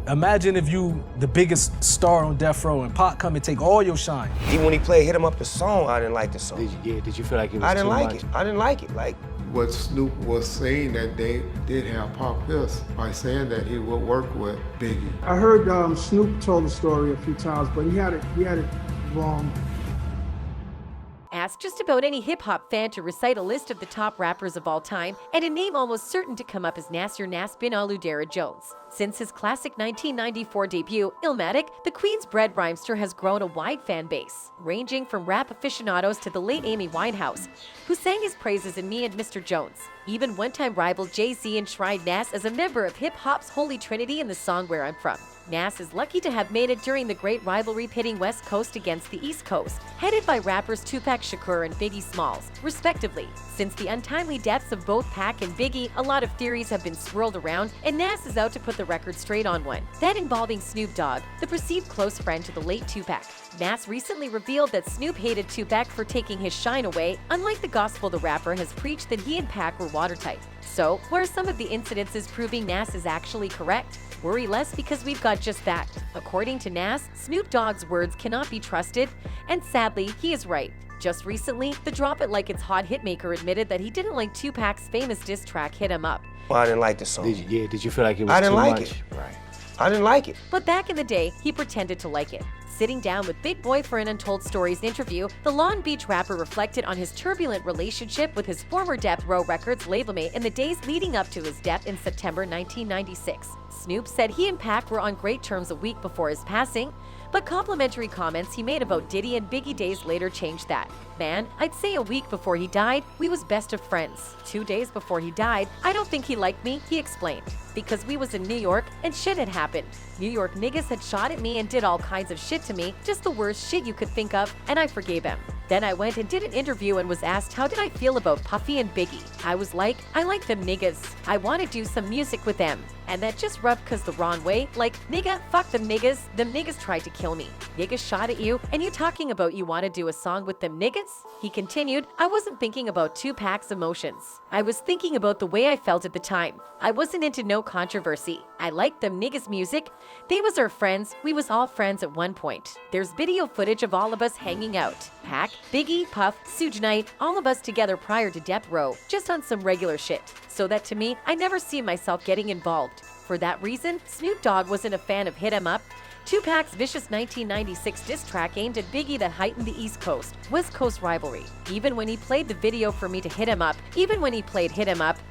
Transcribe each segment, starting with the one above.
Imagine if you the biggest star on death row and Pac come and take all your shine. Even when he played Hit 'Em Up the song, I didn't like the song. Did you feel like it was I didn't too like much? it. I didn't like it. Like, what Snoop was saying that they did have Pac pissed by saying that he would work with Biggie. I heard Snoop told the story a few times, but he had it wrong. Ask just about any hip-hop fan to recite a list of the top rappers of all time, and a name almost certain to come up is Nasir Nas bin Aludera Jones. Since his classic 1994 debut, Illmatic, the Queens-bred rhymester has grown a wide fan base, ranging from rap aficionados to the late Amy Winehouse, who sang his praises in Me and Mr. Jones. Even one-time rival Jay-Z enshrined Nas as a member of hip-hop's holy trinity in the song Where I'm From. Nas is lucky to have made it during the great rivalry pitting West Coast against the East Coast, headed by rappers Tupac Shakur and Biggie Smalls, respectively. Since the untimely deaths of both Pac and Biggie, a lot of theories have been swirled around, and Nas is out to put the record straight on one, that involving Snoop Dogg, the perceived close friend to the late Tupac. Nas recently revealed that Snoop hated Tupac for taking his shine away, unlike the gospel the rapper has preached that he and Pac were watertight. So, what are some of the incidences proving Nas is actually correct? Worry less because we've got just that. According to Nas, Snoop Dogg's words cannot be trusted, and sadly, he is right. Just recently, the Drop It Like It's Hot hitmaker admitted that he didn't like Tupac's famous diss track Hit 'Em Up. I didn't like the song. Did you feel like it was I didn't too like much? it. Right. I didn't like it. But back in the day, he pretended to like it. Sitting down with Big Boy for an Untold Stories interview, the Long Beach rapper reflected on his turbulent relationship with his former Death Row Records label mate in the days leading up to his death in September 1996. Snoop said he and Pac were on great terms a week before his passing, but complimentary comments he made about Diddy and Biggie days later changed that. Man, I'd say a week before he died, we was best of friends. 2 days before he died, I don't think he liked me, he explained. Because we was in New York and shit had happened. New York niggas had shot at me and did all kinds of shit to me, just the worst shit you could think of, and I forgave him. Then I went and did an interview and was asked how did I feel about Puffy and Biggie. I was like, I like them niggas. I want to do some music with them. And that just rubbed cause the wrong way, like, nigga, fuck them niggas tried to kill me. Niggas shot at you, and you talking about you want to do a song with them niggas? He continued, I wasn't thinking about Tupac's emotions. I was thinking about the way I felt at the time. I wasn't into no controversy. I liked them niggas music. They was our friends. We was all friends at one point. There's video footage of all of us hanging out. Pac, Biggie, Puff, Suge Knight, all of us together prior to Death Row, just on some regular shit. So that to me, I never see myself getting involved. For that reason, Snoop Dogg wasn't a fan of Hit 'Em Up. Tupac's vicious 1996 diss track aimed at Biggie that heightened the East Coast, West Coast rivalry. Even when he played the video for me to Hit 'Em Up,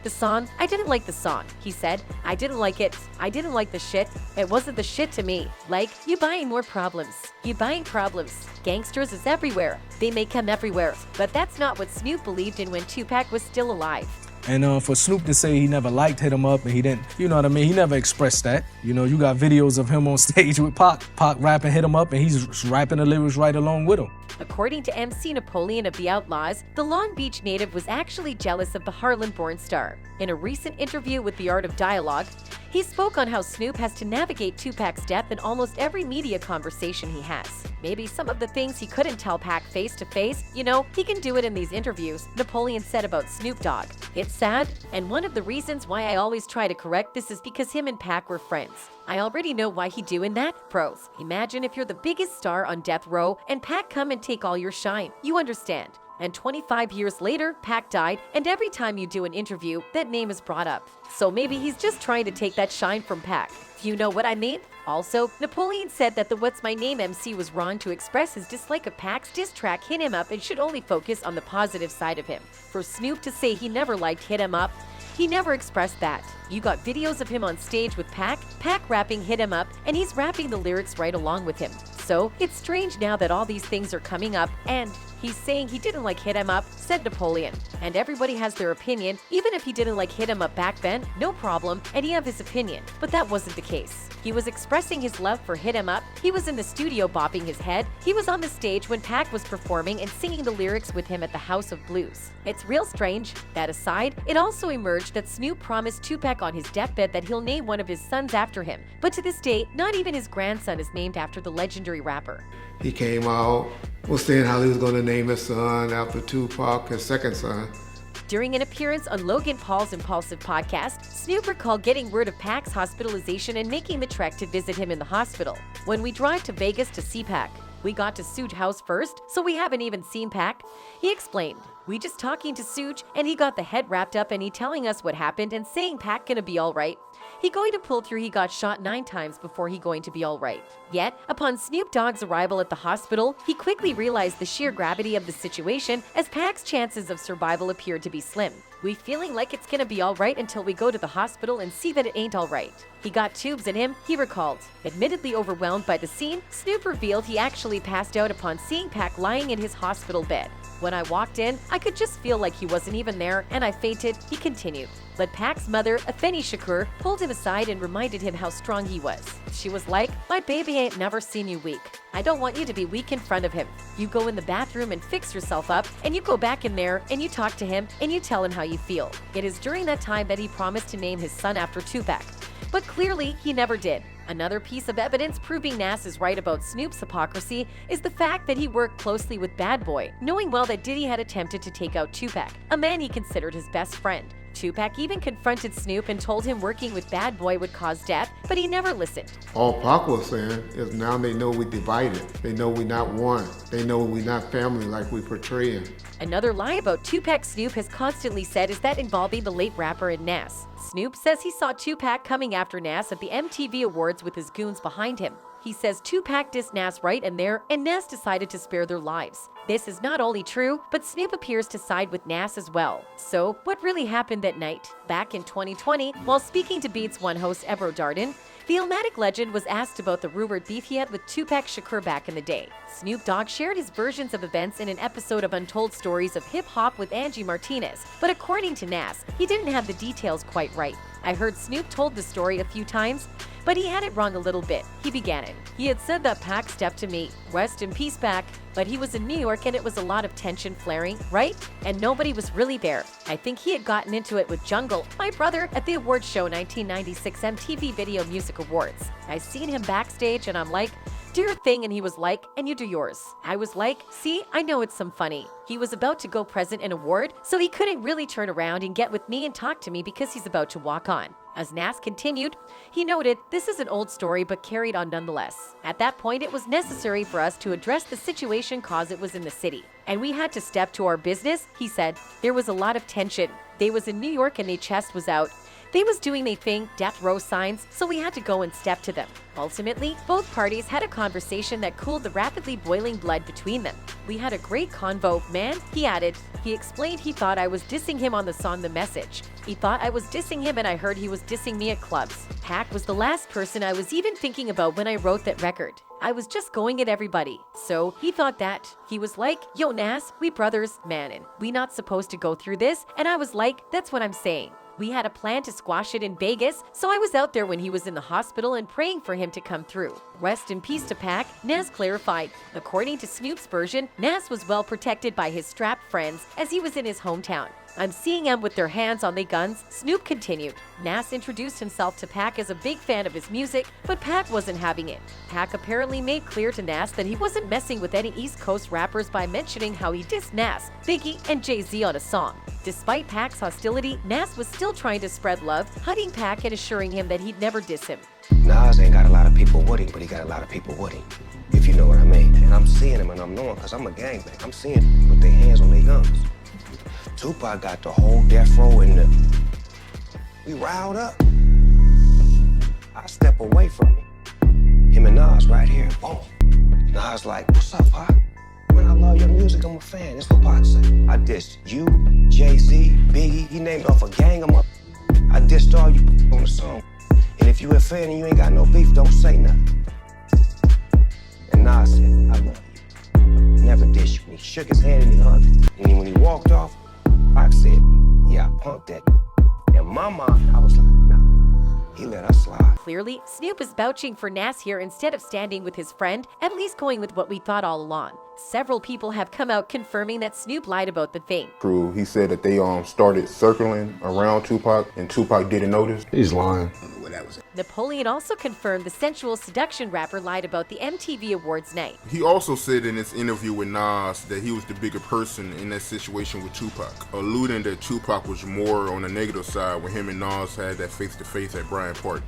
the song, I didn't like the song. He said, I didn't like it. I didn't like the shit. It wasn't the shit to me. Like, you buying more problems. You buying problems. Gangsters is everywhere. They may come everywhere. But that's not what Snoop believed in when Tupac was still alive. And for Snoop to say he never liked Hit 'Em Up and he didn't, you know what I mean? He never expressed that. You know, you got videos of him on stage with Pac rapping Hit 'Em Up and he's rapping the lyrics right along with him. According to MC Napoleon of the Outlaws, the Long Beach native was actually jealous of the Harlem-born star. In a recent interview with The Art of Dialogue, he spoke on how Snoop has to navigate Tupac's death in almost every media conversation he has. Maybe some of the things he couldn't tell Pac face to face, you know, he can do it in these interviews, Napoleon said about Snoop Dogg. It's sad, and one of the reasons why I always try to correct this is because him and Pac were friends. I already know why he doing that. Pros, imagine if you're the biggest star on Death Row and Pac come and take all your shine. You understand. And 25 years later, Pac died, and every time you do an interview, that name is brought up. So maybe he's just trying to take that shine from Pac. You know what I mean? Also, Napoleon said that the What's My Name MC was wrong to express his dislike of Pac's diss track Hit 'Em Up and should only focus on the positive side of him. For Snoop to say he never liked Hit 'Em Up, he never expressed that. You got videos of him on stage with Pac rapping Hit 'Em Up, and he's rapping the lyrics right along with him. So, it's strange now that all these things are coming up, and he's saying he didn't like Hit 'Em Up, said Napoleon. And everybody has their opinion. Even if he didn't like Hit 'Em Up back then, no problem, and he have his opinion. But that wasn't the case. He was expressing his love for Hit 'Em Up, he was in the studio bopping his head, he was on the stage when Pac was performing and singing the lyrics with him at the House of Blues. It's real strange. That aside, it also emerged that Snoop promised Tupac on his deathbed that he'll name one of his sons after him. But to this day, not even his grandson is named after the legendary rapper. He came out, was saying how he was going to name his son after Tupac, his second son. During an appearance on Logan Paul's Impulsive podcast, Snoop recalled getting word of Pac's hospitalization and making the trek to visit him in the hospital. When we drive to Vegas to see Pac, we got to Suge's house first, so we haven't even seen Pac. He explained, we just talking to Suge and he got the head wrapped up and he telling us what happened and saying Pac gonna be alright. He going to pull through he got shot 9 times before he going to be alright. Yet, upon Snoop Dogg's arrival at the hospital, he quickly realized the sheer gravity of the situation as Pac's chances of survival appeared to be slim. We feeling like it's gonna be alright until we go to the hospital and see that it ain't alright. He got tubes in him, he recalled. Admittedly overwhelmed by the scene, Snoop revealed he actually passed out upon seeing Pac lying in his hospital bed. When I walked in, I could just feel like he wasn't even there and I fainted, he continued. But Pac's mother, Afeni Shakur, pulled him aside and reminded him how strong he was. She was like, my baby ain't never seen you weak. I don't want you to be weak in front of him. You go in the bathroom and fix yourself up, and you go back in there and you talk to him and you tell him how you feel. It is during that time that he promised to name his son after Tupac. But clearly, he never did. Another piece of evidence proving Nas is right about Snoop's hypocrisy is the fact that he worked closely with Bad Boy, knowing well that Diddy had attempted to take out Tupac, a man he considered his best friend. Tupac even confronted Snoop and told him working with Bad Boy would cause death, but he never listened. All Pac was saying is now they know we divided. They know we not one. They know we not family like we portraying. Another lie about Tupac Snoop has constantly said is that involving the late rapper and Nas. Snoop says he saw Tupac coming after Nas at the MTV Awards with his goons behind him. He says Tupac dissed Nas right and there, and Nas decided to spare their lives. This is not only true, but Snoop appears to side with Nas as well. So, what really happened that night? Back in 2020, while speaking to Beats One host Ebro Darden, the Illmatic legend was asked about the rumored beef he had with Tupac Shakur back in the day. Snoop Dogg shared his versions of events in an episode of Untold Stories of Hip Hop with Angie Martinez, but according to Nas, he didn't have the details quite right. I heard Snoop told the story a few times, but he had it wrong a little bit. He began it. He had said that Pac stepped to me, rest in peace Pac, but he was in New York and it was a lot of tension flaring, right? And nobody was really there. I think he had gotten into it with Jungle, my brother, at the awards show 1996 MTV Video Music Awards. I seen him backstage and I'm like, do your thing, and he was like, and you do yours. I was like, see, I know it's some funny. He was about to go present an award, so he couldn't really turn around and get with me and talk to me because he's about to walk on. As Nas continued, he noted, this is an old story but carried on nonetheless. At that point, it was necessary for us to address the situation cause it was in the city. And we had to step to our business, he said. There was a lot of tension. They was in New York and their chest was out. They was doing their thing, death row signs, so we had to go and step to them. Ultimately, both parties had a conversation that cooled the rapidly boiling blood between them. We had a great convo, man, he added. He explained he thought I was dissing him on the song The Message. He thought I was dissing him and I heard he was dissing me at clubs. Pac was the last person I was even thinking about when I wrote that record. I was just going at everybody. So he thought that. He was like, yo Nas, we brothers, man, and we not supposed to go through this? And I was like, that's what I'm saying. We had a plan to squash it in Vegas, so I was out there when he was in the hospital and praying for him to come through. Rest in peace to Pac, Nas clarified. According to Snoop's version, Nas was well protected by his strapped friends as he was in his hometown. I'm seeing them with their hands on their guns, Snoop continued. Nas introduced himself to Pac as a big fan of his music, but Pac wasn't having it. Pac apparently made clear to Nas that he wasn't messing with any East Coast rappers by mentioning how he dissed Nas, Biggie, and Jay-Z on a song. Despite Pac's hostility, Nas was still trying to spread love, hugging Pac and assuring him that he'd never diss him. Nas ain't got a lot of people with him, but he got a lot of people with him, if you know what I mean. And I'm seeing him and I'm knowing, because I'm a gangbang. I'm seeing him with their hands on their guns. Tupac got the whole death row in the... We riled up. I step away from him. Him and Nas right here, boom. Nas like, what's up, Pac? Man, I love your music, I'm a fan. That's what Pac said. I dissed you, Jay-Z, Biggie. He named off a gang of them. I dissed all you on the song. And if you a fan and you ain't got no beef, don't say nothing. And Nas said, I love you. Never dish you. And he shook his hand and he hugged him. And when he walked off, Pac said, yeah, I punked that. In my mind, I was like, nah, he let us slide. Clearly, Snoop is vouching for Nas here instead of standing with his friend, at least going with what we thought all along. Several people have come out confirming that Snoop lied about the thing. True. He said that they started circling around Tupac and Tupac didn't notice. He's lying. Napoleon also confirmed the sensual seduction rapper lied about the MTV Awards night. He also said in his interview with Nas that he was the bigger person in that situation with Tupac, alluding that Tupac was more on the negative side when him and Nas had that face-to-face at Bryant Park.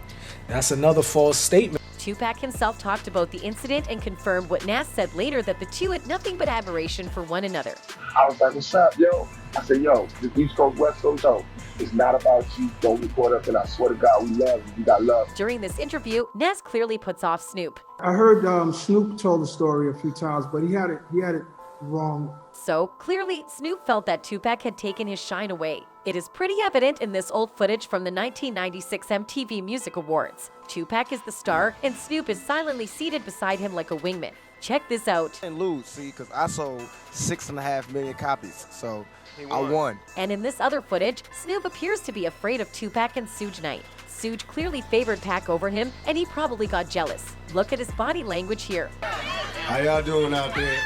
That's another false statement. Tupac himself talked about the incident and confirmed what Nas said later, that the two had nothing but admiration for one another. I was like, what's up, yo? I said, yo, this East Coast, West Coast, yo, it's not about you. Don't get caught up in. I swear to God, we love you. We got love. During this interview, Nas clearly puts off Snoop. I heard Snoop told the story a few times, but he had it wrong. So clearly, Snoop felt that Tupac had taken his shine away. It is pretty evident in this old footage from the 1996 MTV Music Awards. Tupac is the star, and Snoop is silently seated beside him like a wingman. Check this out. And lose, see, because I sold 6.5 million copies, so I won. And in this other footage, Snoop appears to be afraid of Tupac and Suge Knight. Suge clearly favored Pac over him, and he probably got jealous. Look at his body language here. How y'all doing out there?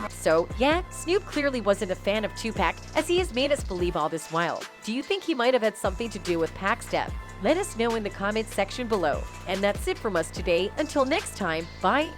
So, yeah, Snoop clearly wasn't a fan of Tupac, as he has made us believe all this while. Do you think he might have had something to do with Pac's death? Let us know in the comments section below. And that's it from us today. Until next time, bye.